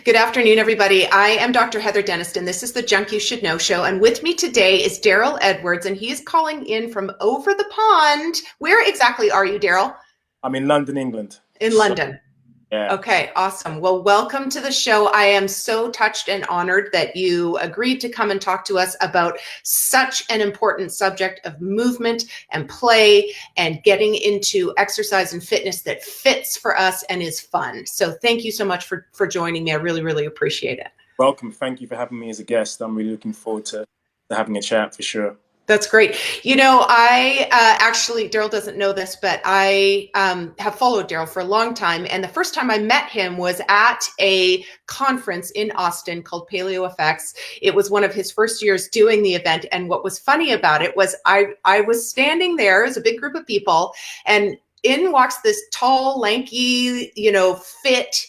Good afternoon, everybody. I am Dr. Heather Denniston. This is the Junk You Should Know show. And with me today is Darryl Edwards, and he's calling in from over the pond. Where exactly are you, Darryl? I'm in London, England. In London. Yeah. Okay, awesome. Well, welcome to the show. I am so touched and honored that you agreed to come and talk to us about such an important subject of movement and play and getting into exercise and fitness that fits for us and is fun. So thank you so much for joining me. I really, really appreciate it. Welcome. Thank you for having me as a guest. I'm really looking forward to having a chat for sure. That's great. You know, I actually, Daryl doesn't know this, but I have followed Daryl for a long time. And the first time I met him was at a conference in Austin called Paleo Effects. It was one of his first years doing the event. And what was funny about it was I was standing there as a big group of people, and in walks this tall, lanky, fit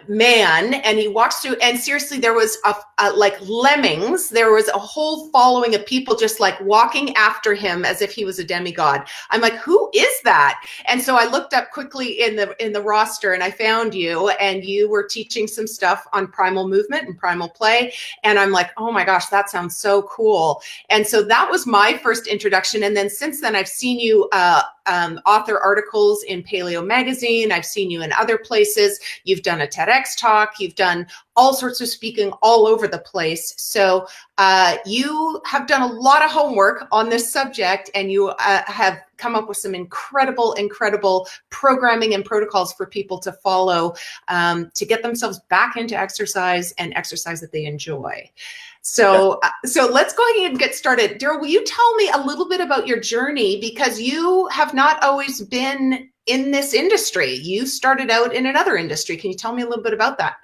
man, and he walks through, and seriously, there was a like lemmings. There was a whole following of people just like walking after him as if he was a demigod. I'm like, who is that? And so I looked up quickly in the roster, and I found you, and you were teaching some stuff on primal movement and primal play. And I'm like, oh my gosh, that sounds so cool. And so that was my first introduction. And then since then, I've seen you author articles in Paleo Magazine. I've seen you in other places. You've done a TEDx talk. You've done all sorts of speaking all over the place. So you have done a lot of homework on this subject, and you have come up with some incredible programming and protocols for people to follow to get themselves back into exercise and exercise that they enjoy. So let's go ahead and get started. Daryl, will you tell me a little bit about your journey? Because you have not always been in this industry. You started out in another industry. Can you tell me a little bit about that?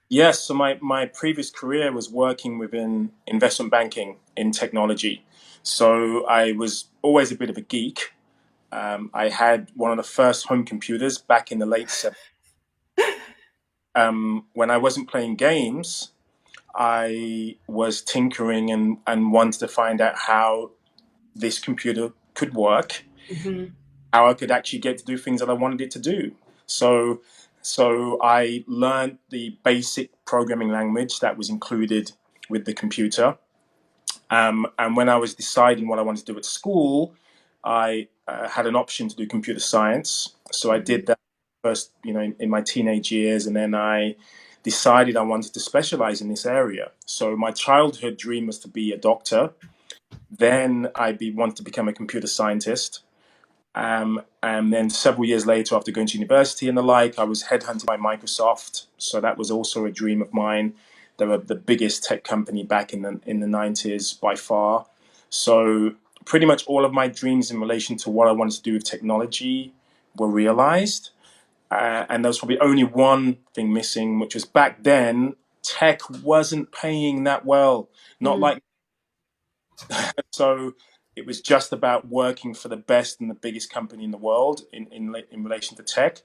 Yes. So my previous career was working within investment banking in technology. So I was always a bit of a geek. I had one of the first home computers back in the late 70s. When I wasn't playing games, I was tinkering and wanted to find out how this computer could work, how I could actually get to do things that I wanted it to do. So I learned the basic programming language that was included with the computer. And when I was deciding what I wanted to do at school, I had an option to do computer science. So I did that first, in my teenage years, and then I decided I wanted to specialize in this area. So my childhood dream was to be a doctor. Then I wanted to become a computer scientist. And then several years later, after going to university and the like, I was headhunted by Microsoft. So that was also a dream of mine. They were the biggest tech company back in the 90s by far. So pretty much all of my dreams in relation to what I wanted to do with technology were realized. And there was probably only one thing missing, which was back then, tech wasn't paying that well. Not like so. It was just about working for the best and the biggest company in the world in relation to tech.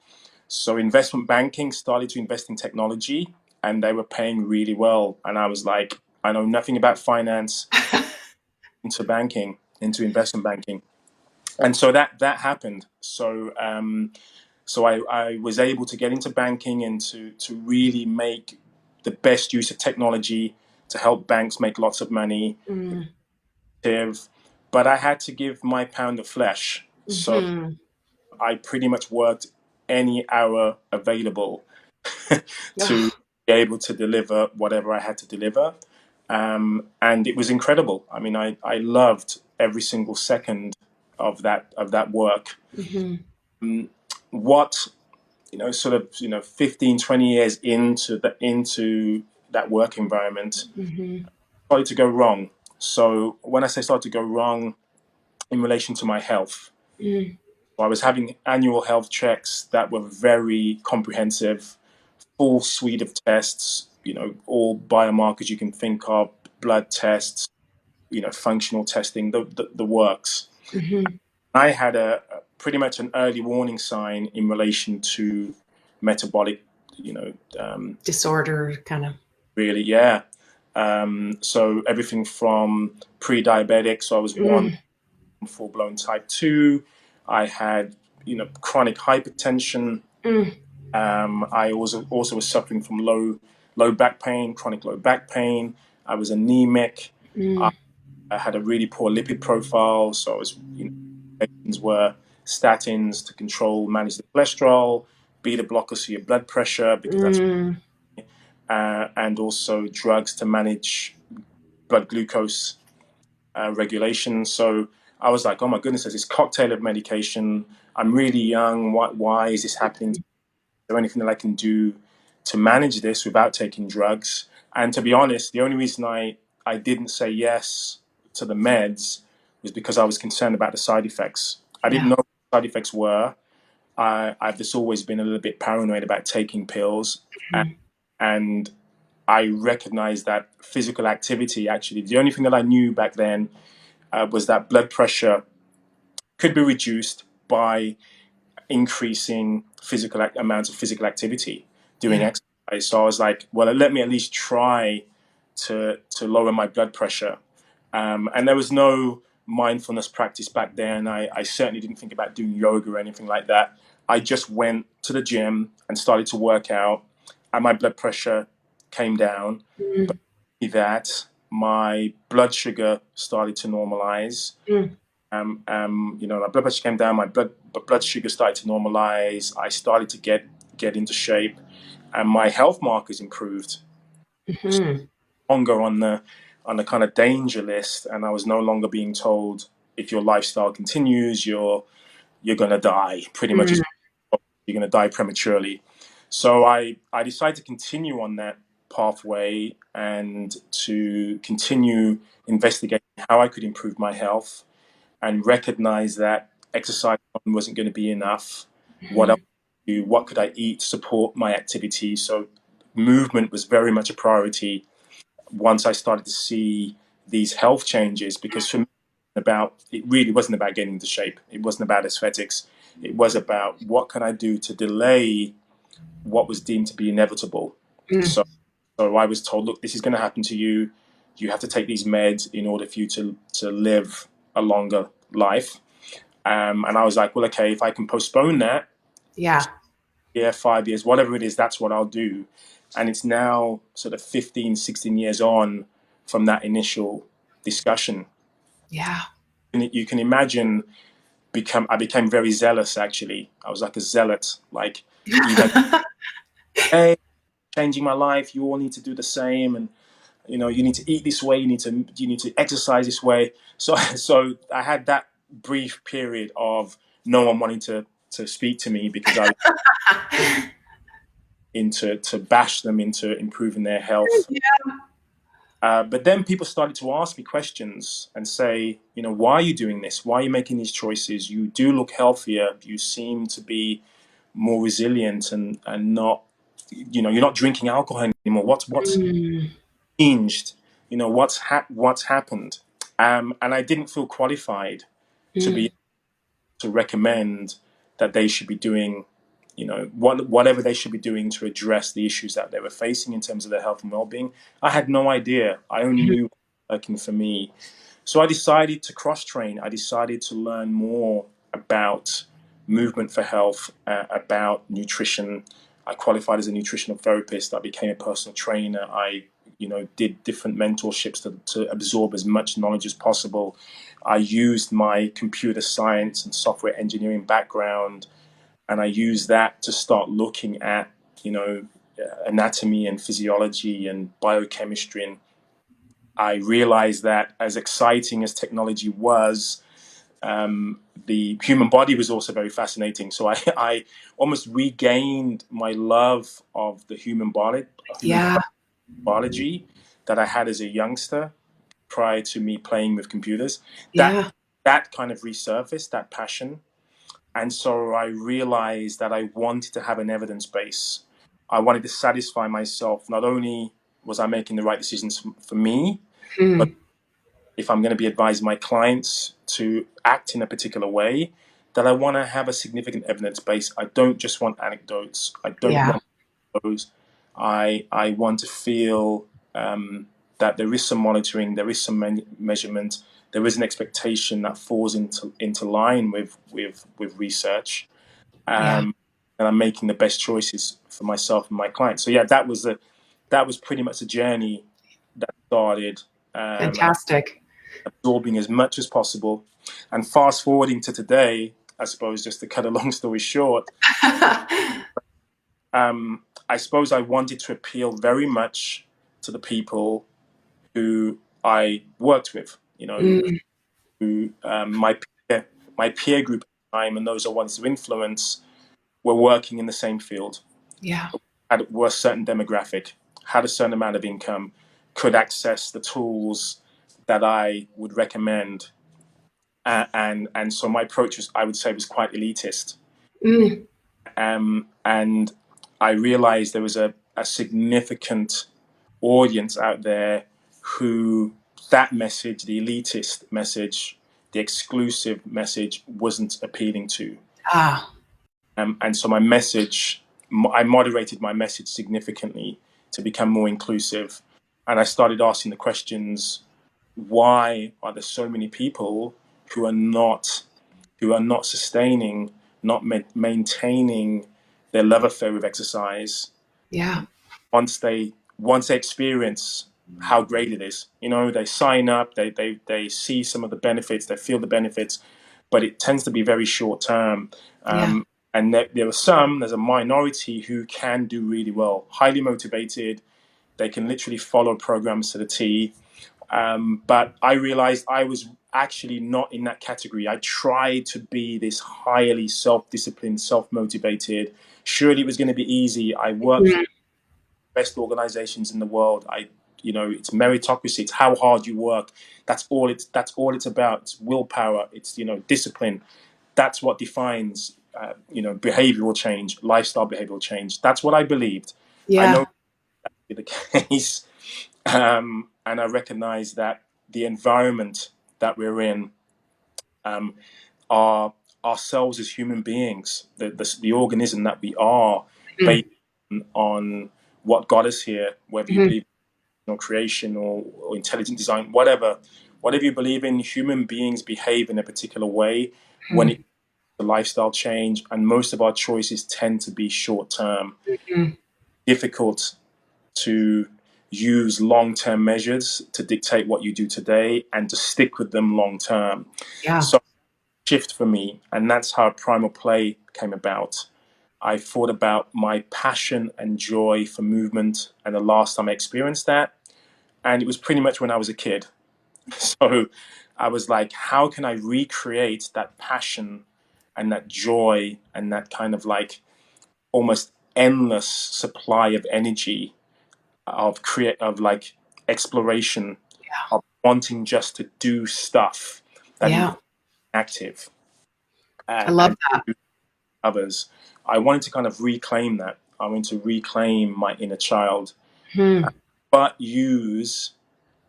So investment banking started to invest in technology, and they were paying really well. And I was like, I know nothing about finance, into investment banking. And so that happened. So I was able to get into banking and to really make the best use of technology to help banks make lots of money. But I had to give my pound of flesh. So I pretty much worked any hour available to be able to deliver whatever I had to deliver. And it was incredible. I mean, I loved every single second of that work. What, 15, 20 years into that work environment, started to go wrong. So when I say started to go wrong in relation to my health, I was having annual health checks that were very comprehensive, full suite of tests, all biomarkers you can think of, blood tests, functional testing, the works. I had a pretty much an early warning sign in relation to metabolic, disorder, kind of. really, yeah. So everything from pre-diabetic, so I was one full-blown type 2. I had, chronic hypertension. I also was suffering from low back pain, chronic low back pain. I was anemic. I, Mm, I had a really poor lipid profile, so I was, medications were statins to control, manage the cholesterol, beta blockers for your blood pressure because that's, mm, and also drugs to manage blood glucose regulation. So I was like, oh my goodness, there's this cocktail of medication. I'm really young. Why is this happening? Is there anything that I can do to manage this without taking drugs? And to be honest, the only reason I didn't say yes to the meds was because I was concerned about the side effects. I didn't yeah. know what the side effects were. I've just always been a little bit paranoid about taking pills. And, Mm, and I recognized that physical activity, actually, the only thing that I knew back then was that blood pressure could be reduced by increasing amounts of physical activity, doing yeah. exercise. So I was like, well, let me at least try to lower my blood pressure. And there was no mindfulness practice back then. I certainly didn't think about doing yoga or anything like that. I just went to the gym and started to work out, and my blood pressure came down. But Mm, that my blood sugar started to normalize. mm, My blood pressure came down, my blood sugar started to normalize. I started to get into shape, and my health markers improved. mhm, Longer on the kind of danger list, and I was no longer being told if your lifestyle continues, you're gonna die. Pretty much, mm, you're gonna die prematurely. So I decided to continue on that pathway and to continue investigating how I could improve my health and recognize that exercise wasn't going to be enough. What else mhm, could I do? What could I eat to support my activity? So movement was very much a priority once I started to see these health changes, because for me, it really wasn't about getting into shape. It wasn't about aesthetics. It was about what can I do to delay what was deemed to be inevitable. mm, So I was told, look, this is going to happen to you. You have to take these meds in order for you to live a longer life. And I was like, well, okay, if I can postpone that, yeah. 5 years, whatever it is, that's what I'll do. And it's now sort of 15, 16 years on from that initial discussion. Yeah. And you can imagine, I became very zealous, actually. I was like a zealot, like, even, hey, changing my life, you all need to do the same. And, you need to eat this way, you need to exercise this way. So I had that brief period of no one wanting to speak to me because I into to bash them into improving their health. But then people started to ask me questions and say, why are you doing this? Why are you making these choices? You do look healthier. You seem to be more resilient and not, you're not drinking alcohol anymore. What's Mm, changed? What's happened? And I didn't feel qualified to mm, be to recommend that they should be doing, whatever they should be doing to address the issues that they were facing in terms of their health and well-being. I had no idea. I only mhm, knew what was working for me. So I decided to cross-train. I decided to learn more about movement for health, about nutrition. I qualified as a nutritional therapist. I became a personal trainer. I did different mentorships to absorb as much knowledge as possible. I used my computer science and software engineering background, and I used that to start looking at, anatomy and physiology and biochemistry. And I realized that as exciting as technology was, the human body was also very fascinating. So I almost regained my love of the human yeah. biology that I had as a youngster prior to me playing with computers. That Yeah. that kind of resurfaced that passion, and so I realized that I wanted to have an evidence base. I wanted to satisfy myself. Not only was I making the right decisions for me, but Mm, if I'm going to be advising my clients to act in a particular way, that I want to have a significant evidence base. I don't just want anecdotes. I don't yeah. want those. I want to feel that there is some monitoring, there is some measurement, there is an expectation that falls into line with research. Yeah. and I'm making the best choices for myself and my clients. So yeah, that was pretty much a journey that started, and I'm Fantastic. absorbing as much as possible. And fast forwarding to today, I suppose, just to cut a long story short, I suppose I wanted to appeal very much to the people who I worked with, you know, Mm, who my peer group at the time, and those are ones of influence, were working in the same field, yeah. were a certain demographic, had a certain amount of income, could access the tools that I would recommend, and so my approach was, I would say, was quite elitist, Mm, and I realized there was a significant audience out there who that message, the elitist message, the exclusive message, wasn't appealing to. ah, And so my message, I moderated my message significantly to become more inclusive. And I started asking the questions: why are there so many people who are not sustaining, not maintaining their love affair with exercise yeah. once they experience how great it is? You know, they sign up, they see some of the benefits, they feel the benefits, but it tends to be very short term. Yeah. And there's a minority who can do really well, highly motivated. They can literally follow programs to the T. But I realized I was actually not in that category. I tried to be this highly self-disciplined, self-motivated. Surely it was going to be easy. I worked for Mm, best organizations in the world. It's meritocracy. It's how hard you work. That's all it's about. It's willpower. It's, discipline. That's what defines, behavioral change, lifestyle behavioral change. That's what I believed. I yeah. know the case. And I recognize that the environment that we're in, um, are ourselves as human beings, the organism that we are, Mm, based on what got us here, whether you mhm, believe in creation or intelligent design, whatever you believe in, human beings behave in a particular way when mm, it the lifestyle change, and most of our choices tend to be short term, mm. difficult to use long term measures to dictate what you do today and to stick with them long term. Yeah. So, shift for me, and that's how Primal Play came about. I thought about my passion and joy for movement, and the last time I experienced that, and it was pretty much when I was a kid. So I was like, how can I recreate that passion and that joy and that kind of like almost endless supply of energy, of like exploration, of wanting just to do stuff that is Yeah. active, I love and that. to others. I wanted to kind of reclaim that. I wanted to reclaim my inner child, Hmm. but use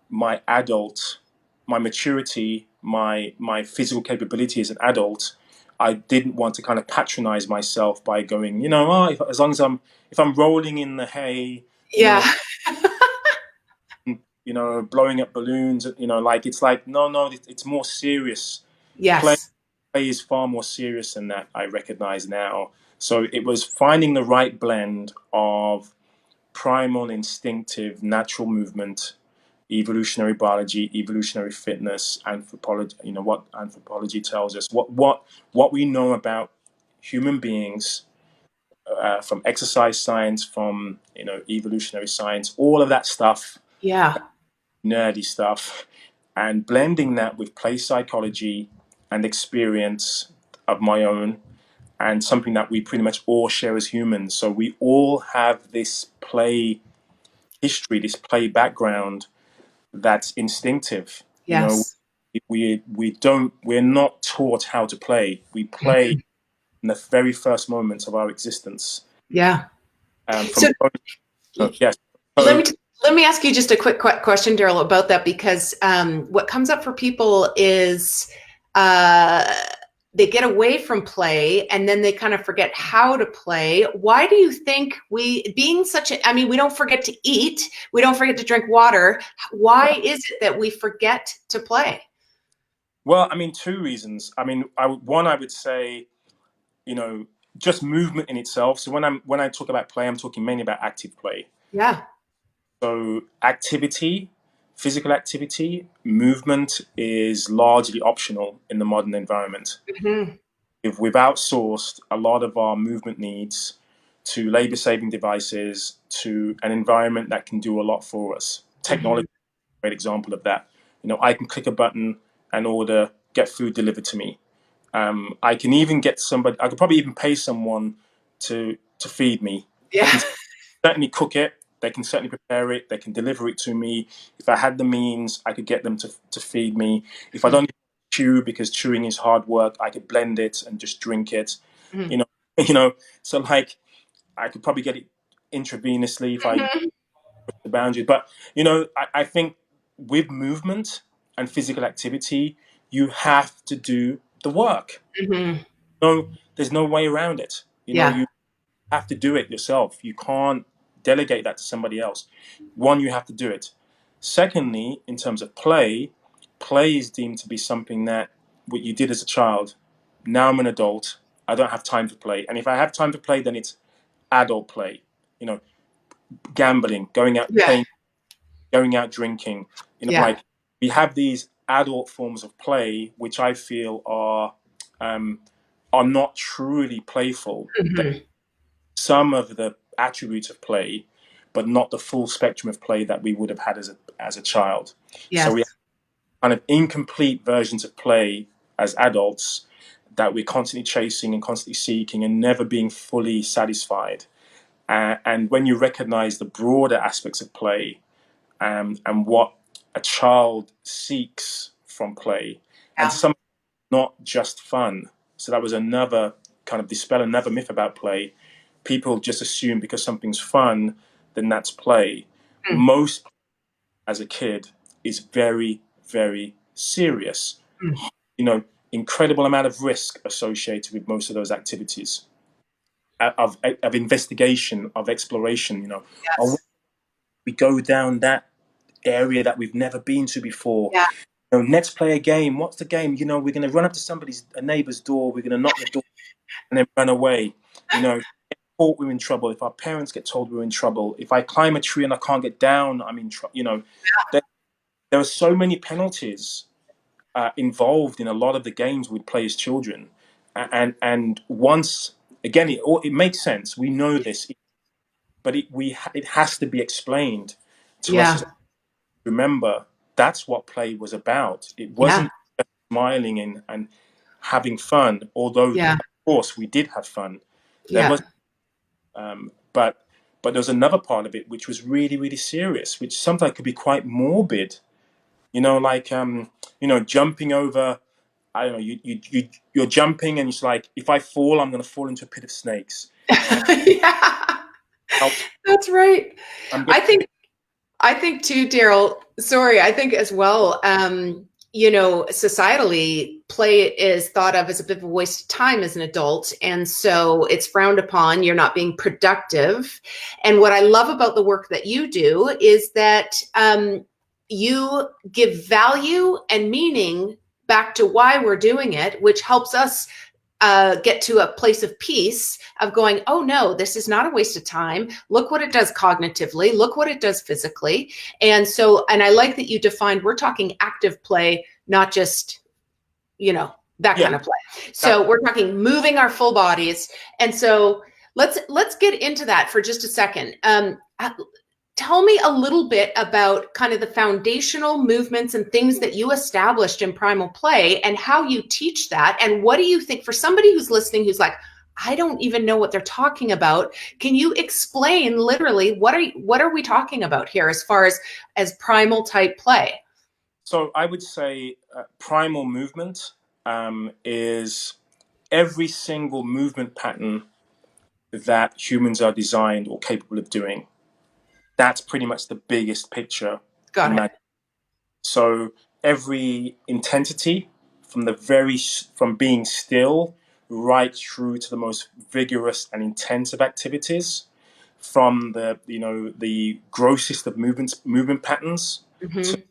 my adult, my maturity, my physical capability as an adult. I didn't want to kind of patronize myself by going, as long as if I'm rolling in the hay, you Yeah. know, blowing up balloons, like it's like no, it's more serious. Play Yes. play is far more serious than that. I recognize now. So it was finding the right blend of primal, instinctive, natural movement, evolutionary biology, evolutionary fitness, anthropology. You know what anthropology tells us. What we know about human beings, from exercise science, from evolutionary science, all of that stuff, Yeah. nerdy stuff, and blending that with play psychology and experience of my own, and something that we pretty much all share as humans. So we all have this play history, this play background that's instinctive. Yes. We're not taught how to play. We play Mhm. in the very first moments of our existence. Yeah. So From yes, let so me let me ask you just a quick question, Daryl, about that, because what comes up for people is uh, they get away from play and then they kind of forget how to play. Why do you think I mean, we don't forget to eat, we don't forget to drink water. Why is it that we forget to play? well, I mean, two reasons. I mean, one, I would say, you know, just movement in itself. So when I talk about play, I'm talking mainly about active play. Yeah. So activity, physical activity, movement is largely optional in the modern environment. Hmm. If we've outsourced a lot of our movement needs to labor saving devices, to an environment that can do a lot for us. Technology Hmm. is a great example of that. I can click a button and order, get food delivered to me. I can even get somebody, I could probably even pay someone to feed me. They Yeah. can certainly cook it. They can certainly prepare it. They can deliver it to me. If I had the means, I could get them to feed me. If I don't chew because chewing is hard work, I could blend it and just drink it. Hmm. You know, you know. So like, I could probably get it intravenously if I push Hmm. the boundary. But I think with movement and physical activity, you have to do the work. Hmm. No, there's no way around it. Yeah. You have to do it yourself. You can't delegate that to somebody else. One, you have to do it. Secondly, in terms of play, play is deemed to be something that what you did as a child. Now I'm an adult. I don't have time to play. And if I have time to play, then it's adult play. You know, gambling, going out Yeah. playing, going out drinking. Yeah. Like we have these adult forms of play, which I feel um, are not truly playful. Hmm. Some of the attributes of play, but not the full spectrum of play that we would have had as a child. So we have Yes. kind of incomplete versions of play as adults that we're constantly chasing and constantly seeking and never being fully satisfied. And when you recognize the broader aspects of play, and what a child seeks from play, and Yeah. some not just fun. So that was another kind of dispel another myth about play. People just assume because something's fun, then that's play. Mm. Most as a kid is very, very serious. Mm. You know, incredible amount of risk associated with most of those activities of investigation, of exploration. Or Yes. we go down that area that we've never been to before. Yeah. Let's play a game. What's the game? We're going to run up to a neighbor's door. We're going to knock the door and then run away. Thought we're in trouble. If our parents get told we're in trouble. If I climb a tree and I can't get down, I'm in trouble. There, there are so many penalties involved in a lot of the games we'd play as children, and once again, it makes sense. We know this, but it has to be explained to us. Yeah. As remember, that's what play was about. It Yeah. wasn't just smiling and having fun. Although, Yeah. of course, we did have fun. There was Yeah. but there was another part of it which was really, really serious, which sometimes could be quite morbid. Like jumping over. I don't know. You're jumping, and it's like, if I fall, I'm going to fall into a pit of snakes. Yeah. I'll, That's right. I'm going. I think I think too, Daryl, sorry, I think as well, societally, play is thought of as a bit of a waste of time as an adult. And so it's frowned upon. You're not being productive. And what I love about the work that you do is that you give value and meaning back to why we're doing it, which helps us get to a place of peace of going, oh no, this is not a waste of time. Look what it does cognitively. Look what it does physically. And I like that you defined, we're talking active play, not just, that Yeah. kind of play. That, So we're talking moving our full bodies. And so let's get into that for just a second. Tell me a little bit about kind of the foundational movements and things that you established in Primal Play and how you teach that. And what do you think for somebody who's listening who's like, I don't even know what they're talking about. Can you explain literally what are we talking about here as far as primal type play? so I would say primal movement is every single movement pattern that humans are designed or capable of doing. That's pretty much the biggest picture. Got it. So every intensity from being still right through to the most vigorous and intensive activities, from the grossest of movement patterns to Mm-hmm.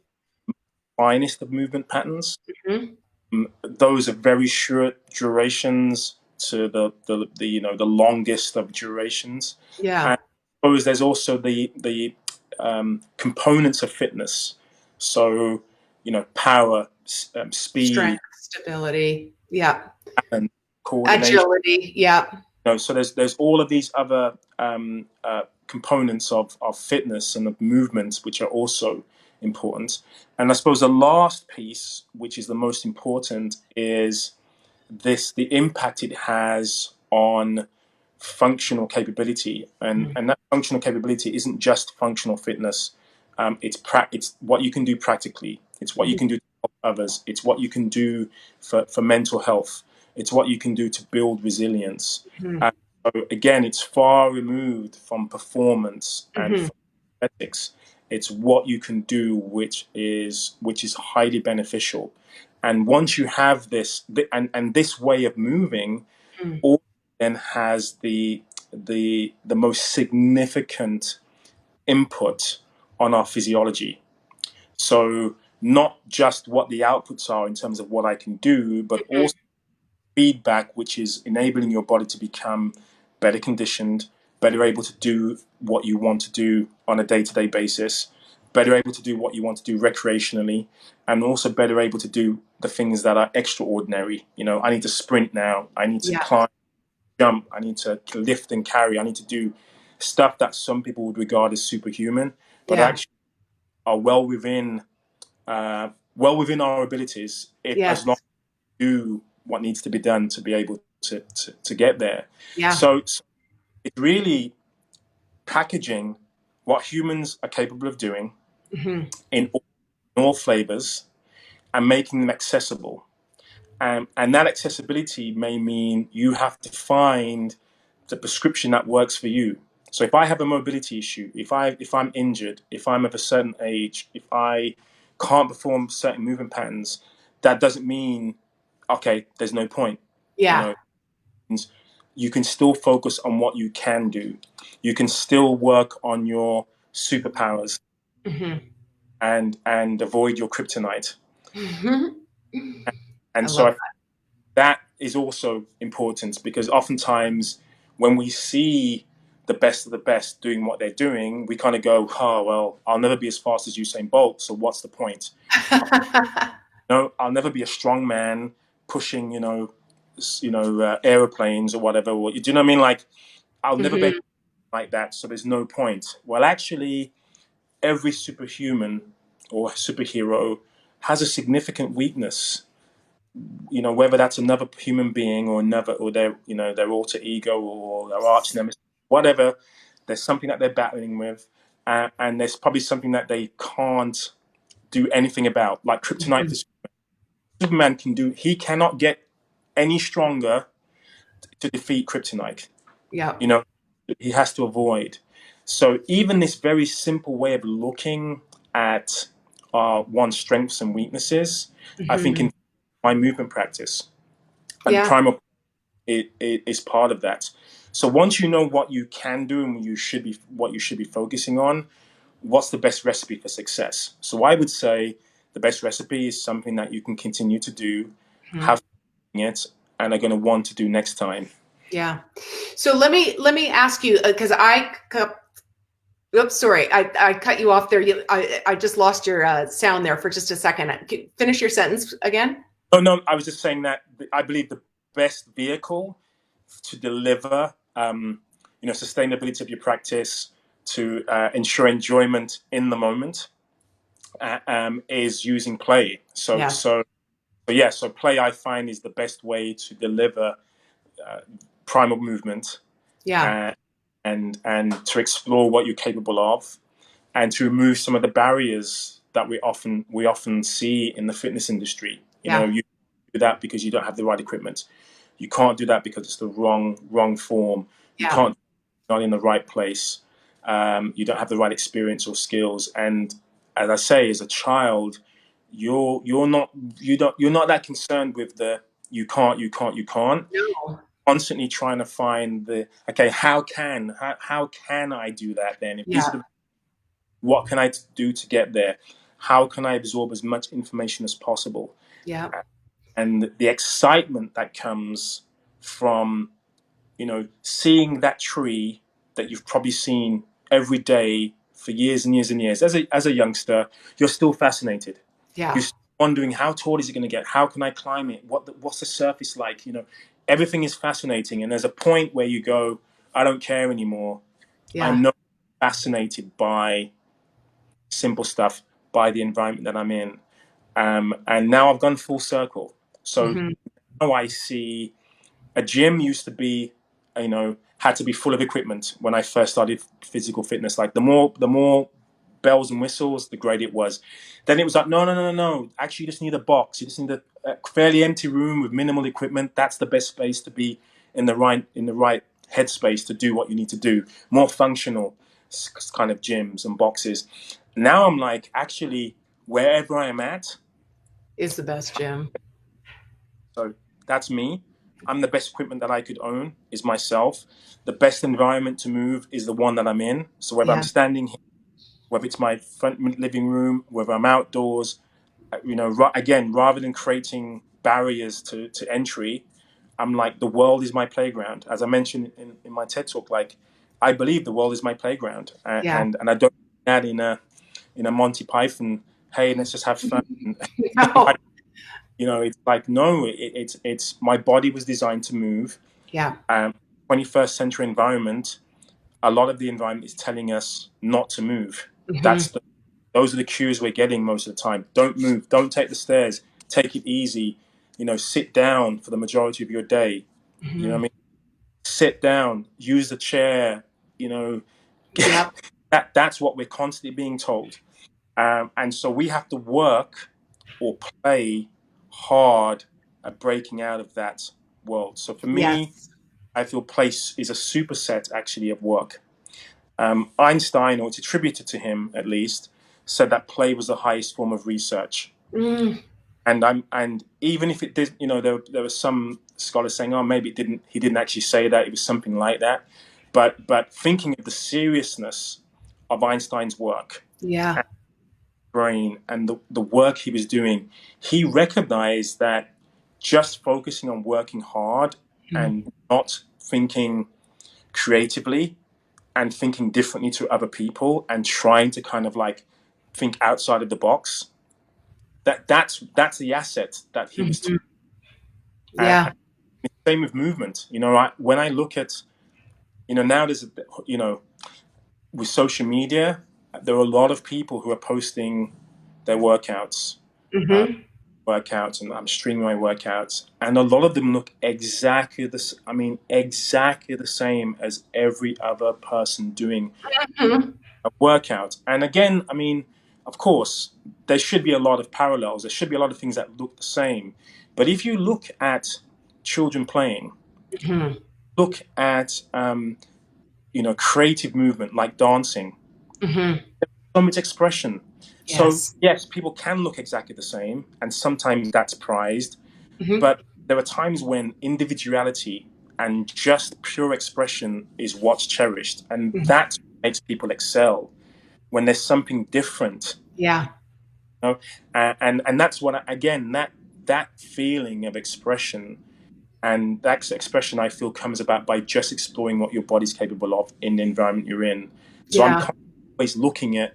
finest of movement patterns. Mm-hmm. Those are very short durations, to the the longest of durations. Yeah. And I suppose there's also the components of fitness. So power, speed, Strength, stability. Yeah. and coordination. Agility. Yeah. So there's all of these other components of fitness and of movement which are also important. And I suppose the last piece, which is the most important, is the impact it has on functional capability, and that functional capability isn't just functional fitness. It's what you can do practically. It's what you can do to help others. It's what you can do for mental health. It's what you can do to build resilience. Mm-hmm. And so again, it's far removed from performance and Mm-hmm. from ethics. It's what you can do, which is highly beneficial. And once you have this, and this way of moving, all then has the most significant input on our physiology. So not just what the outputs are in terms of what I can do, but also feedback, which is enabling your body to become better conditioned, better able to do what you want to do on a day-to-day basis, better able to do what you want to do recreationally, and also better able to do the things that are extraordinary. I need to sprint now. I need to Yeah. climb, jump. I need to lift and carry. I need to do stuff that some people would regard as superhuman, but Yeah. actually are well within our abilities, if as long Yes. do what needs to be done to be able to get there. Yeah. So it's really packaging what humans are capable of doing Mm-hmm. in all flavors and making them accessible. And that accessibility may mean you have to find the prescription that works for you. So if I have a mobility issue, if I'm injured, if I'm of a certain age, if I can't perform certain movement patterns, that doesn't mean okay, there's no point. You Yeah. know, you can still focus on what you can do. You can still work on your superpowers Mm-hmm. and avoid your kryptonite. Mm-hmm. I And love so that is also important because oftentimes when we see the best of the best doing what they're doing, we kind of go, "Oh well, I'll never be as fast as Usain Bolt, so what's the point? that. No, I'll never be a strong man pushing, airplanes or whatever. Or, do you know what I mean? Like I'll never be Mm-hmm. like that, so there's no point. Well, actually, every superhuman or superhero has a significant weakness. Whether that's another human being or another, or their alter ego or their arch nemesis, whatever. There's something that they're battling with, and there's probably something that they can't do anything about, like kryptonite. Mm-hmm. For Superman can do. He cannot get any stronger to defeat kryptonite. Yep. You know, he has to avoid. So even this very simple way of looking at one's strengths and weaknesses, I think Mm-hmm. in my movement practice and Yeah. Primal it is part of that. So once you know what you can do and what you should be focusing on, what's the best recipe for success? So I would say the best recipe is something that you can continue to do, Mm-hmm. have it, and are going to want to do next time. Yeah. So let me ask you because oops, sorry, I cut you off there. I just lost your sound there for just a second. Finish your sentence again. Oh no, I was just saying that I believe the best vehicle to deliver, sustainability of your practice, to ensure enjoyment in the moment, is using play. So, Yeah. so, so yeah. So play, I find, is the best way to deliver primal movement, Yeah. uh, and to explore what you're capable of, and to remove some of the barriers that we often see in the fitness industry. Yeah. You do that because you don't have the right equipment. You can't do that because it's the wrong form. You Yeah. can't not in the right place. You don't have the right experience or skills. And as I say, as a child, you're not that concerned with the you can't. No. Constantly trying to find the okay. How can I do that then? If these Yeah. are what can I do to get there? How can I absorb as much information as possible? Yeah. And the excitement that comes from, seeing that tree that you've probably seen every day for years and years and years. As a youngster, you're still fascinated. Yeah. You're still wondering, how tall is it going to get? How can I climb it? What's the surface like? Everything is fascinating. And there's a point where you go, I don't care anymore. I'm Yeah. not fascinated by simple stuff, by the environment that I'm in. And now I've gone full circle. So Hmm. now I see a gym used to be, had to be full of equipment when I first started physical fitness. Like the more bells and whistles, the greater it was. Then it was like, no, no, no, no, no. Actually, you just need a box. You just need a fairly empty room with minimal equipment. That's the best space to be in the right headspace to do what you need to do. More functional kind of gyms and boxes. Now I'm like, actually, wherever I am at, Is the best gym. so that's me. I'm the best equipment that I could own is myself. The best environment to move is the one that I'm in. So whether I'm Yeah. standing here, whether it's my front living room, whether I'm outdoors, again, rather than creating barriers to entry, I'm like, the world is my playground. As I mentioned in my TED talk, like, I believe the world is my playground, Yeah. and I don't mean that in a Monty Python, hey, let's just have fun. No. It's like, no, it's my body was designed to move. Yeah. 21st century environment, a lot of the environment is telling us not to move. Hmm. Those are the cues we're getting most of the time. Don't move. Don't take the stairs. Take it easy. Sit down for the majority of your day. You know what I Hmm. mean? Sit down. Use the chair. You know, Yep. that's what we're constantly being told. And so we have to work or play hard at breaking out of that world. So for me, Yes. I feel play is a superset actually of work. Einstein, or it's attributed to him at least, said that play was the highest form of research. Mm. And even if it did, there were some scholars saying, oh, maybe he didn't actually say that, it was something like that. But thinking of the seriousness of Einstein's work Yeah. and brain and the work he was doing, he recognized that just focusing on working hard Mm. and not thinking creatively and thinking differently to other people and trying to kind of like think outside of the box, that's the asset that he was. Hmm. And Yeah. same with movement. When I look at, now there's, with social media, there are a lot of people who are posting their Hmm. workouts, and I'm streaming my workouts, and a lot of them look exactly exactly the same as every other person doing Hmm. a workout. And again, of course, there should be a lot of parallels. There should be a lot of things that look the same. But if you look at children playing, Hmm. look at creative movement like dancing, Hmm. so much expression. So Yes. yes, people can look exactly the same, and sometimes that's prized. Hmm. But there are times when individuality and just pure expression is what's cherished, and that makes people excel when there's something different. Yeah. And that's what again that feeling of expression, and that expression I feel comes about by just exploring what your body's capable of in the environment you're in. So I'm Yeah. always looking at,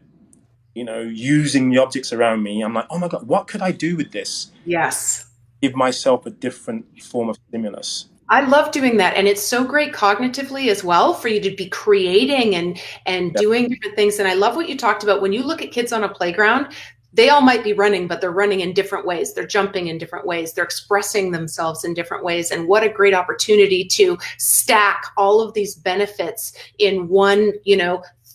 using the objects around me. I'm like, oh my god, what could I do with this? Yes. Give myself a different form of stimulus. I love doing that. And it's so great cognitively as well for you to be creating and Yeah, doing different things. And I love what you talked about. When you look at kids on a playground, they all might be running, but they're running in different ways. They're jumping in different ways. They're expressing themselves in different ways. And what a great opportunity to stack all of these benefits in one,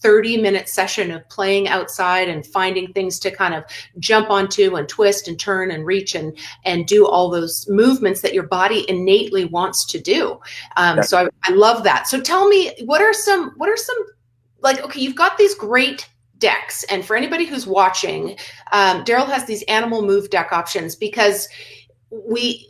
30-minute session of playing outside and finding things to kind of jump onto and twist and turn and reach and do all those movements that your body innately wants to do. yeah. So I love that. So tell me, what are some like, okay, you've got these great decks. And for anybody who's watching, Daryl has these animal move deck options because we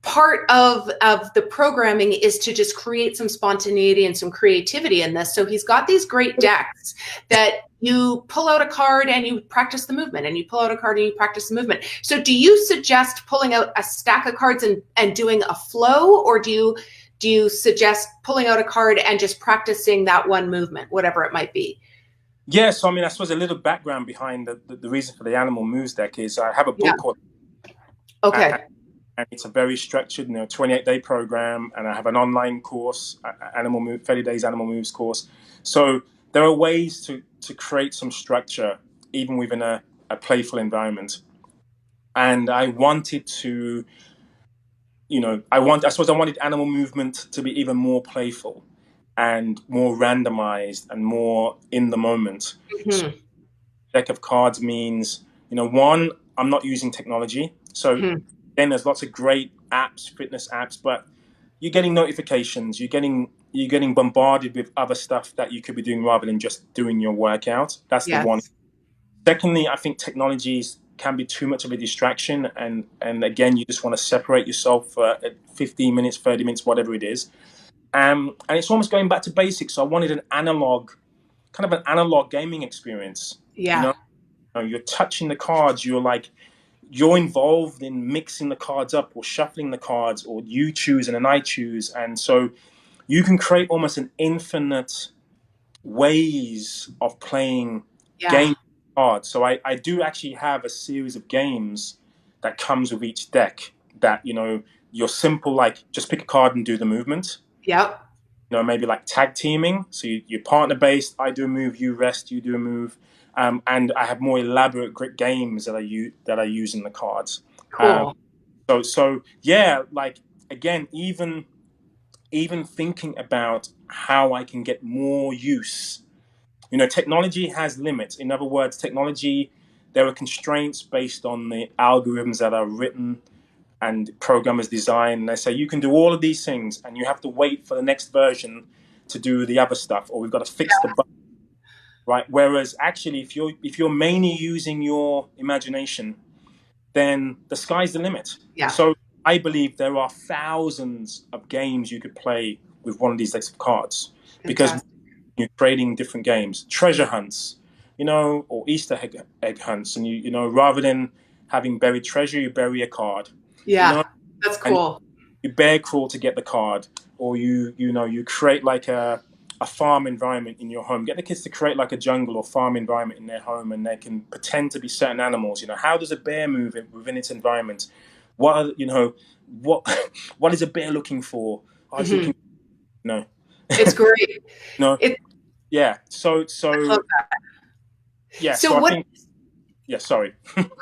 part of the programming is to just create some spontaneity and some creativity in this. So he's got these great decks that you pull out a card and you practice the movement, and you pull out a card and you practice the movement. So do you suggest pulling out a stack of cards and doing a flow, or do you suggest pulling out a card and just practicing that one movement, whatever it might be? Yeah, so I mean, I suppose a little background behind the reason for the animal moves deck is I have a Yeah. book called, Okay. and it's a very structured, 28-day program, and I have an online course, animal move, 30 days animal moves course. So there are ways to create some structure even within a playful environment. And I wanted to, I suppose I wanted animal movement to be even more playful and more randomized and more in the moment. So Mm-hmm. deck of cards means, one, I'm not using technology. So Mm-hmm. then there's lots of great apps, fitness apps, but you're getting notifications, you're getting bombarded with other stuff that you could be doing rather than just doing your workout. That's the one. Yes. Secondly, I think technologies can be too much of a distraction, and again, you just want to separate yourself for 15 minutes, 30 minutes, whatever it is. And it's almost going back to basics. So I wanted kind of an analog gaming experience. You Yeah. know, you're touching the cards, you're involved in mixing the cards up or shuffling the cards, or you choose and then I choose. And so you can create almost an infinite ways of playing Yeah. game cards. So I do actually have a series of games that comes with each deck that, you're simple, like just pick a card and do the movement. Yep. Maybe like tag teaming. So you're partner based. I do a move, you rest, you do a move. And I have more elaborate games that I use in the cards. Um, Cool. so yeah, like again, even thinking about how I can get more use. Technology has limits. In other words, there are constraints based on the algorithms that are written and programmers design. And they say you can do all of these things, and you have to wait for the next version to do the other stuff, or we've got to fix the bug, right? Whereas actually, if you're mainly using your imagination, then the sky's the limit. Yeah. So I believe there are thousands of games you could play with one of these decks of cards, because Fantastic. you're creating different games, treasure hunts, or Easter egg hunts, and rather than having buried treasure, you bury a card, you Yeah. know, That's and cool. you bear crawl to get the card, or you create like a farm environment in your home. Get the kids to create like a jungle or farm environment in their home, and they can pretend to be certain animals. How does a bear move within its environment? What are, what what is a bear looking for? Oh, it's Hmm. looking, no, It's great. no, It, yeah. So I love that. yeah. So So I what? think, yeah. Sorry.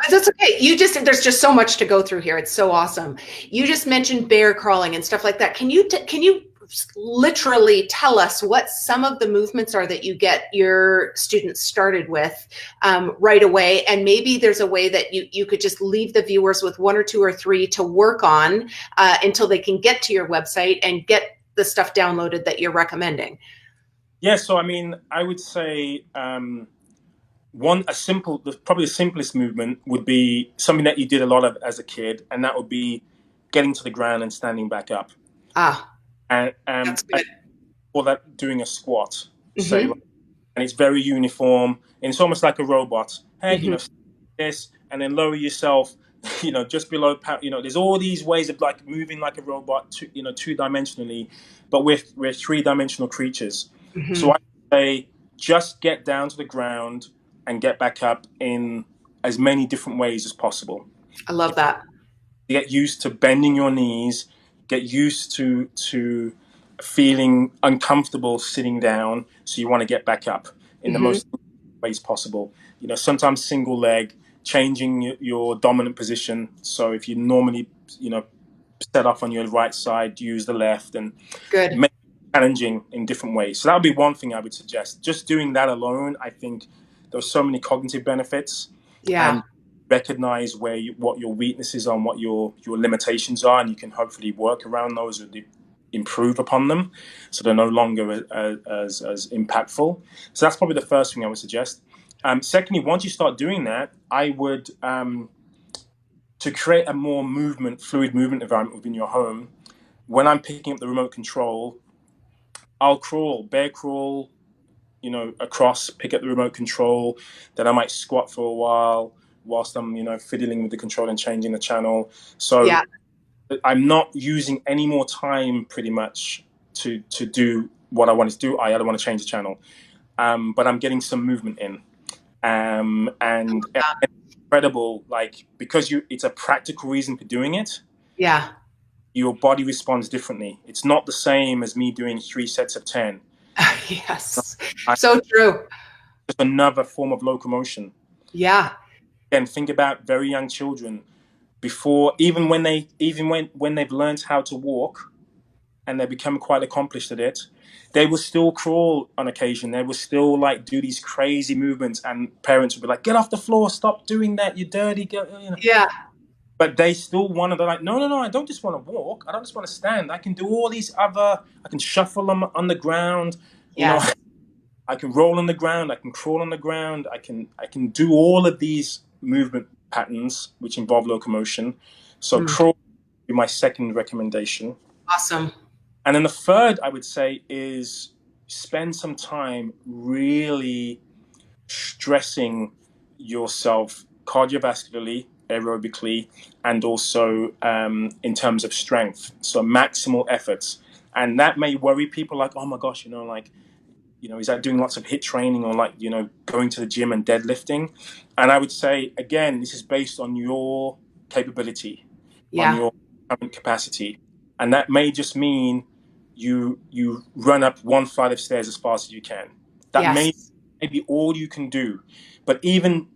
That's okay. There's just so much to go through here. It's so awesome. You just mentioned bear crawling and stuff like that. Can you literally tell us what some of the movements are that you get your students started with right away? And maybe there's a way that you could just leave the viewers with one or two or three to work on until they can get to your website and get the stuff downloaded that you're recommending. Yeah. So I mean, I would say probably the simplest movement would be something that you did a lot of as a kid, and that would be getting to the ground and standing back up. Ah, And that's I good. call that doing a squat. Say, Hmm. right, and it's very uniform, and it's almost like a robot. Hey, Hmm. this, and then lower yourself. Just below. There's all these ways of like moving like a robot, two dimensionally, but we're three-dimensional creatures. So Hmm. I say just get down to the ground and get back up in as many different ways as possible. I love that. Get used to bending your knees, get used to feeling uncomfortable sitting down, so you want to get back up in the Hmm. most ways possible. Sometimes single leg, changing your dominant position. So if you normally, set off on your right side, use the left, and Good. make it challenging in different ways. So that would be one thing I would suggest. Just doing that alone, I think there's so many cognitive benefits, Yeah. and recognize what your weaknesses are and what your limitations are, and you can hopefully work around those or improve upon them, so they're no longer as impactful. So that's probably the first thing I would suggest. Secondly, once you start doing that, I would to create a more fluid movement environment within your home, when I'm picking up the remote control, I'll bear crawl, across, pick up the remote control. Then I might squat for a while whilst I'm, fiddling with the control and changing the channel. So Yeah. I'm not using any more time pretty much to do what I wanted to do. I don't want to change the channel. But I'm getting some movement in. And it's incredible, like, because it's a practical reason for doing it, Yeah. your body responds differently. It's not the same as me doing 3 sets of 10. Yes. I, So true. just another form of locomotion. Yeah. Again, think about very young children before, even when they've learned how to walk and they become quite accomplished at it, they will still crawl on occasion. They will still like do these crazy movements, and parents will be like, "Get off the floor! Stop doing that! You dirty girl!" Yeah. But they still want to. They're like, "No, no, no! I don't just want to walk. I don't just want to stand. I can do all these other. I can shuffle on the ground. You know, Yes. I can roll on the ground. I can crawl on the ground. I can do all of these movement patterns which involve locomotion. So Mm. crawl would be my second recommendation. Awesome. And then the third, I would say, is spend some time really stressing yourself cardiovascularly, aerobically, and also in terms of strength. So maximal efforts. And that may worry people like, oh my gosh, is that doing lots of HIIT training, or like, going to the gym and deadlifting? And I would say, again, this is based on your capability, on Yeah. your current capacity. And that may just mean you run up one flight of stairs as fast as you can. That may Yes. be all you can do. But even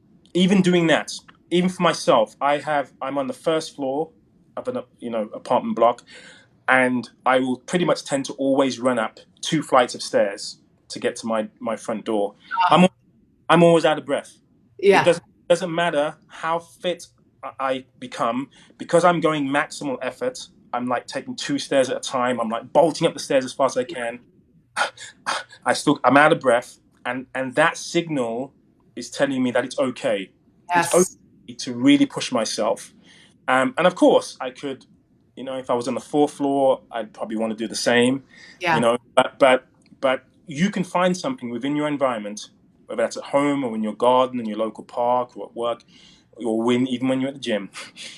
doing that, even for myself, I'm on the first floor of an apartment block, and I will pretty much tend to always run up 2 flights of stairs to get to my front door. I'm I'm always out of breath. It Yeah. doesn't matter how fit I become, because I'm going maximal effort. I'm like taking 2 stairs at a time. I'm like bolting up the stairs as fast as I can. I'm out of breath, and that signal is telling me that it's okay. It's Yes. okay to really push myself. And of course, I could, if I was on the fourth floor, I'd probably want to do the same, Yeah. But you can find something within your environment, whether that's at home or in your garden, in your local park, or at work, or even when you're at the gym.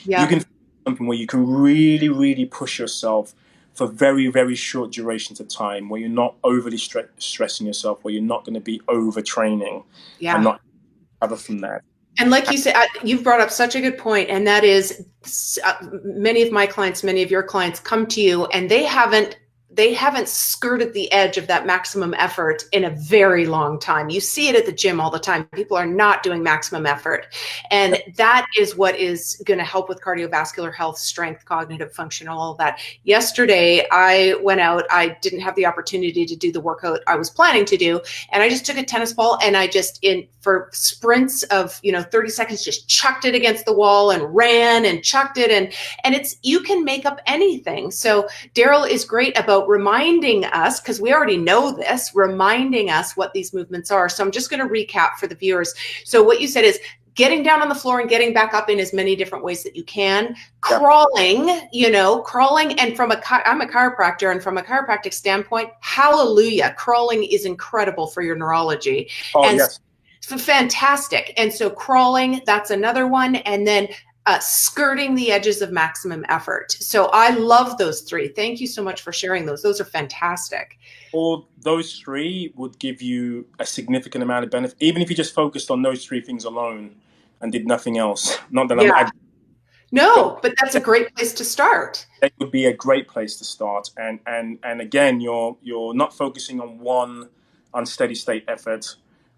You Yeah. can find something where you can really, really push yourself for very, very short durations of time, where you're not overly stressing yourself, where you're not going to be overtraining, and Yeah. not recover from that. And like you said, you've brought up such a good point, and that is many of my clients, many of your clients come to you, and they haven't skirted the edge of that maximum effort in a very long time. You see it at the gym all the time. People are not doing maximum effort. And that is what is going to help with cardiovascular health, strength, cognitive function, all of that. Yesterday, I went out. I didn't have the opportunity to do the workout I was planning to do. And I just took a tennis ball and I just, for sprints of, 30 seconds, just chucked it against the wall and ran and chucked it. And you can make up anything. So Daryl is great about reminding us, because we already know this, reminding us what these movements are. So I'm just going to recap for the viewers. So what you said is getting down on the floor and getting back up in as many different ways that you can. Crawling, crawling. And I'm a chiropractor, and from a chiropractic standpoint, hallelujah, crawling is incredible for your neurology. Oh, and yes. Fantastic. And so crawling, that's another one. And then skirting the edges of maximum effort. So I love those three. Thank you so much for sharing those. Those are fantastic. All those three would give you a significant amount of benefit, even if you just focused on those three things alone and did nothing else. Not that No, but that's a great place to start. It would be a great place to start. And again, you're not focusing on one unsteady state effort.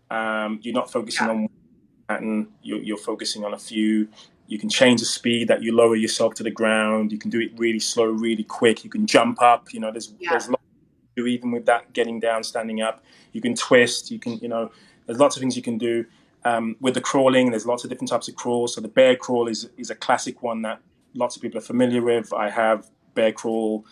You're not focusing on one pattern. You're focusing on a few. You can change the speed that you lower yourself to the ground. You can do it really slow, really quick. You can jump up. There's lots to do, even with that, getting down, standing up. You can twist. You can, there's lots of things you can do. With the crawling, there's lots of different types of crawls. So the bear crawl is a classic one that lots of people are familiar with. I have bear crawl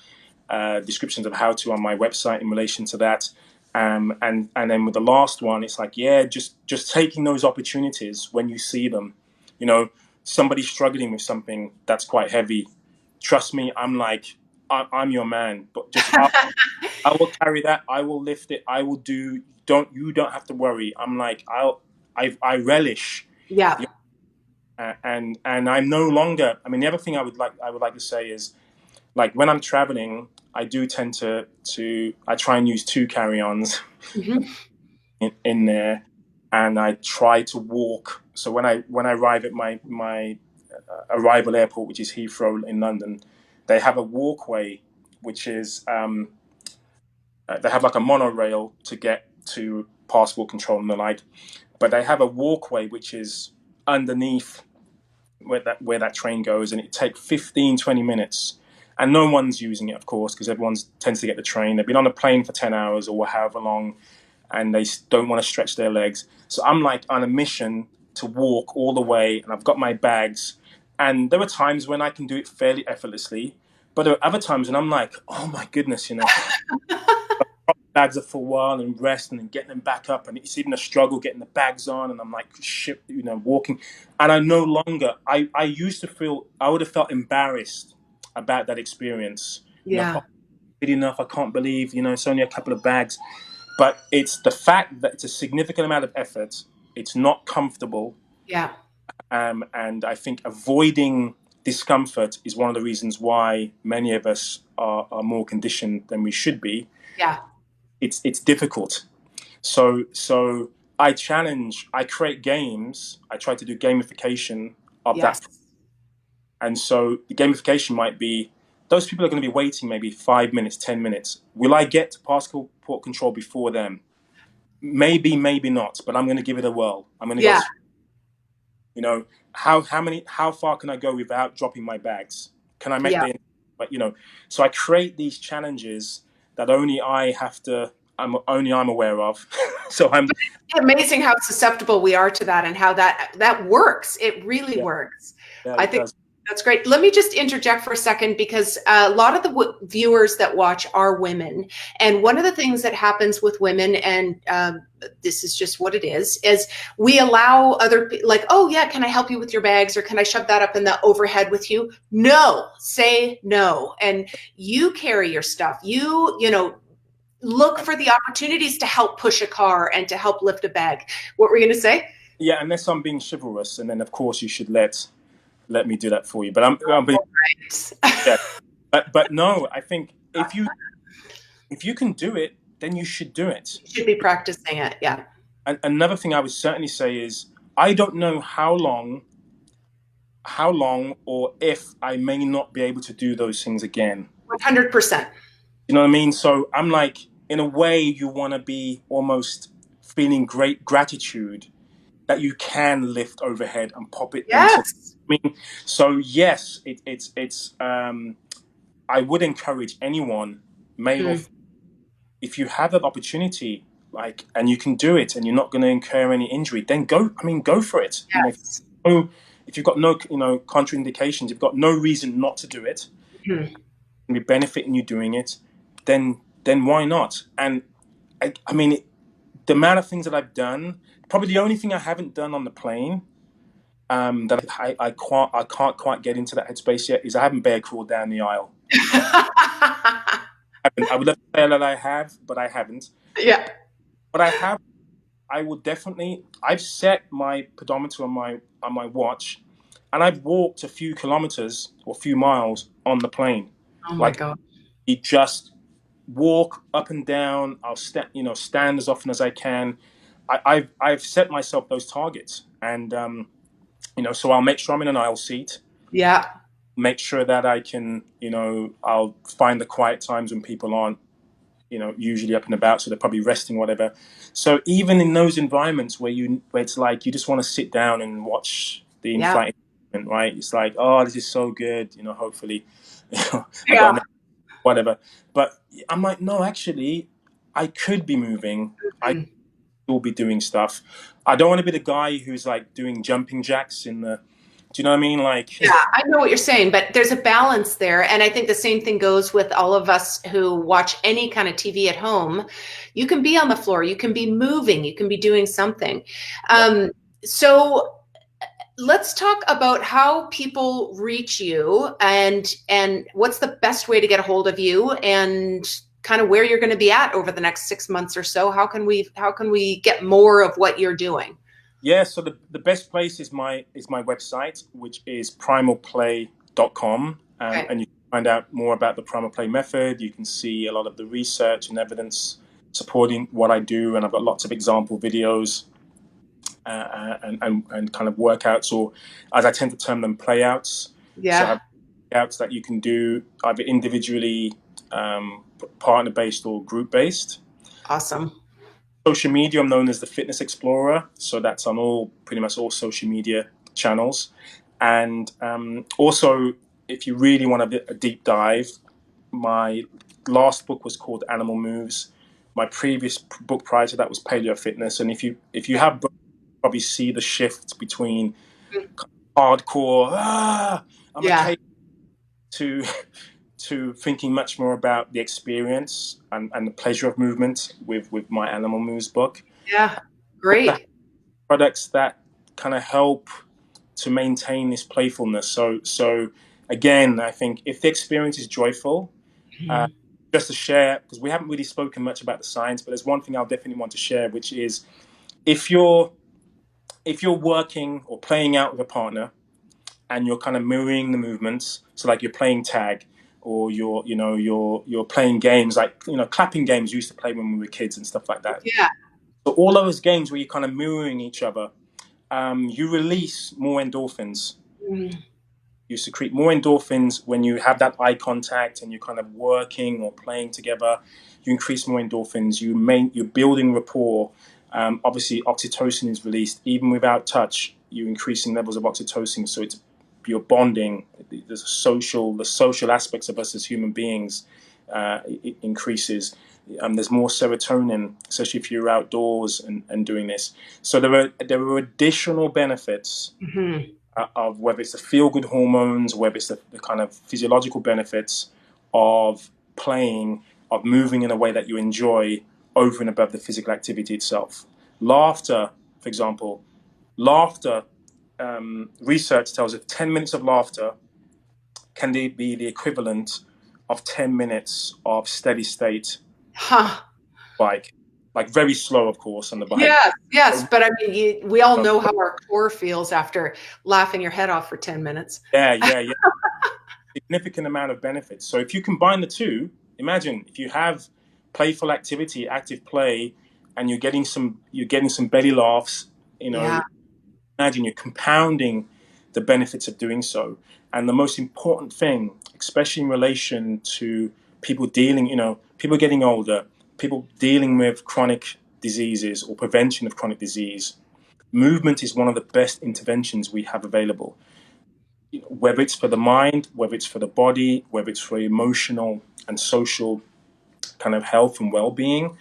descriptions of how to on my website in relation to that. And then with the last one, it's like, just taking those opportunities when you see them. somebody's struggling with something that's quite heavy, trust me, I'm like, I'm your man. But just I will carry that. I will lift it. I will do. You don't have to worry. I'm like I relish Yeah. the and I'm no longer. I mean, the other thing I would like to say is, like, when I'm traveling, I do tend to I try and use two carry-ons Hmm. in there, and I try to walk. So when I arrive at my arrival airport, which is Heathrow in London, they have a walkway, which is they have like a monorail to get to passport control and the like, but they have a walkway which is underneath where that train goes, and it takes 15-20 minutes, and no one's using it, of course, because everyone tends to get the train. They've been on a plane for 10 hours or however long, and they don't want to stretch their legs. So I'm like on a mission to walk all the way, and I've got my bags, and there are times when I can do it fairly effortlessly, but there are other times when I'm like, oh my goodness, bags up for a while and rest and then getting them back up, and it's even a struggle getting the bags on, and I'm like, shit, walking, and I no longer I used to feel, I would have felt embarrassed about that experience, Yeah. oh, good enough, I can't believe, it's only a couple of bags, but it's the fact that it's a significant amount of effort, it's not comfortable, Yeah. and I think avoiding discomfort is one of the reasons why many of us are more conditioned than we should be. Yeah. It's difficult. So I create games. I try to do gamification of Yes. that. And so the gamification might be, those people are going to be waiting maybe 5 minutes, 10 minutes. Will I get to passport control before them? Maybe, maybe not, but I'm going to give it a whirl. I'm going to go Yeah. through, how far can I go without dropping my bags? Can I make Yeah. the, but so I create these challenges that only I'm aware of. So I'm, Amazing how susceptible we are to that, and how that works. It really yeah, works. yeah, I it think does. that's great. Let me just interject for a second, because a lot of the viewers that watch are women, and one of the things that happens with women, and this is just what it is we allow other like, oh yeah, can I help you with your bags, or can I shove that up in the overhead with you? No, say no, and you carry your stuff. Look for the opportunities to help push a car and to help lift a bag. What were you going to say? Yeah, unless I'm being chivalrous, and then of course you should let me do that for you. But I'm being, yeah. But no, I think if you can do it, then you should do it. You should be practicing it. Yeah. And another thing I would certainly say is, I don't know how long, or if I may not be able to do those things again. 100%. You know what I mean? So I'm like, in a way, you want to be almost feeling great gratitude that you can lift overhead and pop it into. Yes. I mean, so yes, it's. I would encourage anyone, male or Mm. female, if you have an opportunity, like, and you can do it, and you're not going to incur any injury, then go. I mean, go for it. Yes. If you've got no, contraindications, you've got no reason not to do it, Mm. and be benefiting you doing it, then why not? And I mean, the amount of things that I've done, probably the only thing I haven't done on the plane, that I can't quite get into that headspace yet, is I haven't bear crawled down the aisle. I would love to say that I have, but I haven't. Yeah. But I have. I will definitely. I've set my pedometer on my watch, and I've walked a few kilometers or a few miles on the plane. Oh my Like, God. you just walk up and down. I'll stand as often as I can. I've set myself those targets, and so I'll make sure I'm in an aisle seat. Yeah. Make sure that I can, I'll find the quiet times when people aren't, usually up and about, so they're probably resting, whatever. So even in those environments where it's like you just want to sit down and watch the Yeah. in-flight environment, right? It's like, oh, this is so good, hopefully, I Yeah. got whatever. But I'm like, no, actually, I could be moving. I Mm. will be doing stuff. I don't want to be the guy who's like doing jumping jacks in the. Do you know what I mean? Like, Yeah, I know what you're saying, but there's a balance there. And I think the same thing goes with all of us who watch any kind of TV at home. You can be on the floor, you can be moving, you can be doing something. yeah, So let's talk about how people reach you, and what's the best way to get a hold of you, and kind of where you're going to be at over the next 6 months or so. How can we get more of what you're doing? Yeah, so the best place is my website, which is primalplay.com, Okay. and you can find out more about the Primal Play method. You can see a lot of the research and evidence supporting what I do, and I've got lots of example videos and kind of workouts, or as I tend to term them, playouts. So I Yeah. have playouts that you can do either individually, partner based, or group based. Awesome. Social media, I'm known as the Fitness Explorer, so that's on pretty much all social media channels. And also, if you really want a deep dive, my last book was called Animal Moves. My previous book prior to that was Paleo Fitness. And if you Okay. have both, you probably see the shift between hardcore, I'm a Yeah. cave, to to thinking much more about the experience and the pleasure of movement with my Animal Moves book. Yeah. Great. Products that kind of help to maintain this playfulness. So again, I think if the experience is joyful, uh, Mhm. just to share, because we haven't really spoken much about the science, but there's one thing I'll definitely want to share, which is if you're if you're working or playing out with a partner and you're kind of mirroring the movements, so like you're playing tag, or you're playing games like clapping games we used to play when we were kids and stuff like that. Yeah. So all those games where you're kind of mirroring each other, you release more endorphins. Mm. You secrete more endorphins when you have that eye contact and you're kind of working or playing together. You increase more endorphins. You're building rapport. Obviously, oxytocin is released even without touch. You're increasing levels of oxytocin, so you're bonding. The social aspects of us as human beings it increases. There's more serotonin, especially if you're outdoors and doing this. So there are additional benefits Mhm. of whether it's the feel good hormones, whether it's the kind of physiological benefits of playing, of moving in a way that you enjoy over and above the physical activity itself. Laughter, for example, laughter, research tells us 10 minutes of laughter can be the equivalent of 10 minutes of steady state Huh. bike. Like very slow, of course, on the bike. Yes, yes, but I mean, we all Um, know how our core feels after laughing your head off for 10 minutes. yeah, yeah, yeah. Significant amount of benefits. So if you combine the two, imagine if you have playful activity, active play, and you're getting some belly laughs. You Yeah. know, imagine you're compounding the benefits of doing so. And the most important thing, especially in relation to people getting older, people dealing with chronic diseases or prevention of chronic disease, movement is one of the best interventions we have available, whether it's for the mind, whether it's for the body, whether it's for emotional and social kind of health and well-being,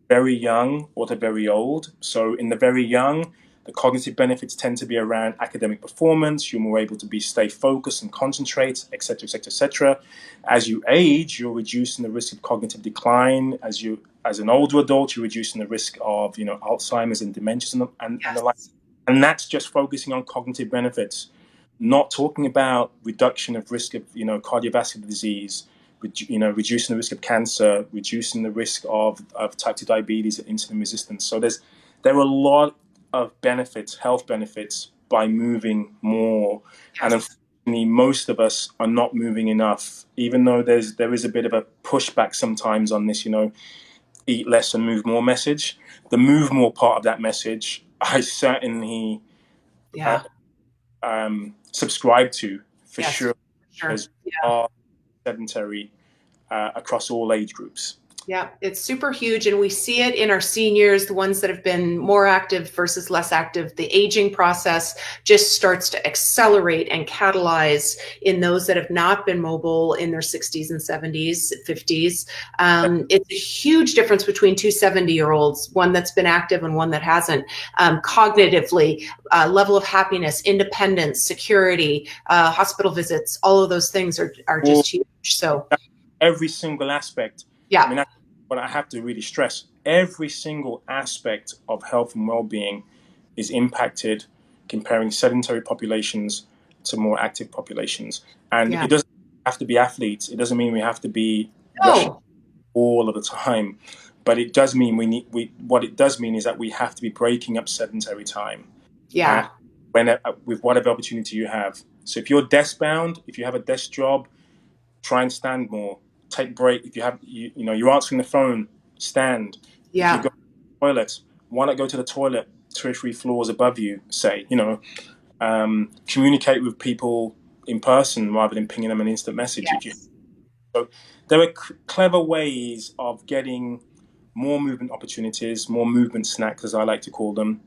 very young or to very old. So in the very young, the cognitive benefits tend to be around academic performance. You're more able to stay focused and concentrate, etc., etc., etc. As you age, you're reducing the risk of cognitive decline. As an older adult, you're reducing the risk of Alzheimer's and dementias and the like. Yes. And that's just focusing on cognitive benefits, not talking about reduction of risk of cardiovascular disease, reducing the risk of cancer, reducing the risk of type 2 diabetes and insulin resistance. So there are a lot of benefits, health benefits, by moving more. And Yes. unfortunately, most of us are not moving enough, even though there is a bit of a pushback sometimes on this, eat less and move more message. The move more part of that message, I certainly uh, Yeah. subscribe to, for Yes. sure, Sure. because we are sedentary across all age groups. Yeah, it's super huge. And we see it in our seniors, the ones that have been more active versus less active. The aging process just starts to accelerate and catalyze in those that have not been mobile in their 60s and 70s, 50s. It's a huge difference between two 70-year-olds, one that's been active and one that hasn't. Cognitively, level of happiness, independence, security, hospital visits, all of those things are Or just huge. So, every single aspect. I yeah. mean, that's what I have to really stress. Every single aspect of health and well-being is impacted comparing sedentary populations to more active populations. And Yeah. it doesn't have to be athletes. It doesn't mean we have to be rushing No. all of the time. But it does mean what it does mean is that we have to be breaking up sedentary time Yeah. with whatever opportunity you have. So if you're desk bound, if you have a desk job, try and stand more. Take break. If you have, you're answering the phone, stand. If you Yeah. go to the toilet, why not go to the toilet 2 or 3 floors above you? Say, communicate with people in person rather than pinging them an instant message. If you Yes. so, there are clever ways of getting more movement opportunities, more movement snacks, as I like to call them,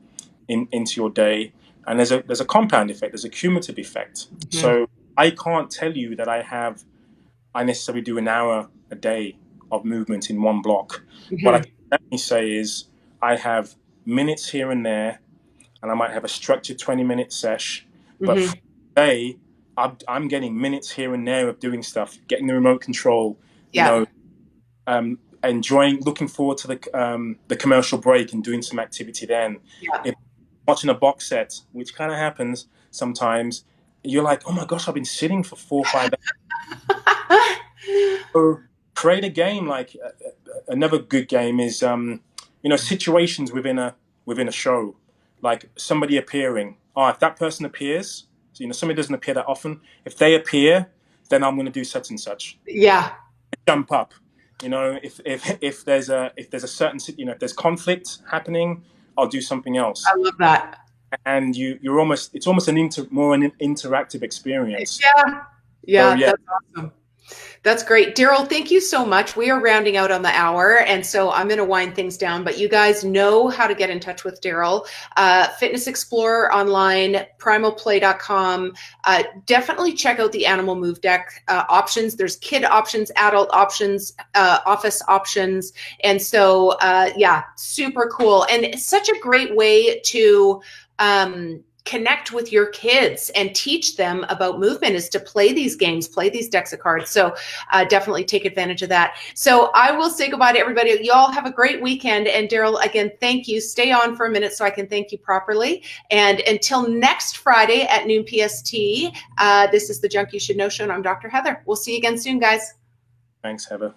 into your day. And there's a compound effect. There's a cumulative effect. Mm-hmm. So I can't tell you that I necessarily do an hour a day of movement in one block. What I Mm-hmm. can definitely say is I have minutes here and there, and I might have a structured 20-minute sesh. But for Mm-hmm. the day, I'm getting minutes here and there of doing stuff, getting the remote control, you Yeah. know, enjoying, looking forward to the commercial break and doing some activity then. Yeah. If watching a box set, which kind of happens sometimes, you're like, oh my gosh, I've been sitting for 4 or 5 hours. So create a game. Like another good game is situations within a show, like somebody appearing. Oh, if that person appears, so, somebody doesn't appear that often. If they appear, then I'm going to do such and such. Yeah. Jump up. If there's a certain if there's conflict happening, I'll do something else. I love that. And it's almost an interactive experience. Yeah. So Yeah. yeah, That's awesome. That's great. Daryl, thank you so much. We are rounding out on the hour, and so I'm going to wind things down, but you guys know how to get in touch with Daryl. Fitness Explorer online, primalplay.com. Definitely check out the Animal Move Deck options. There's kid options, adult options, office options. And so, yeah, super cool. And it's such a great way to connect with your kids and teach them about movement is to play these games, play these decks of cards. So definitely take advantage of that. So I will say goodbye to everybody. You all have a great weekend. And Daryl, again, thank you. Stay on for a minute so I can thank you properly. And until next Friday at noon PST, this is the Junk You Should Know Show, and I'm Dr. Heather. We'll see you again soon, guys. thanks, Heather.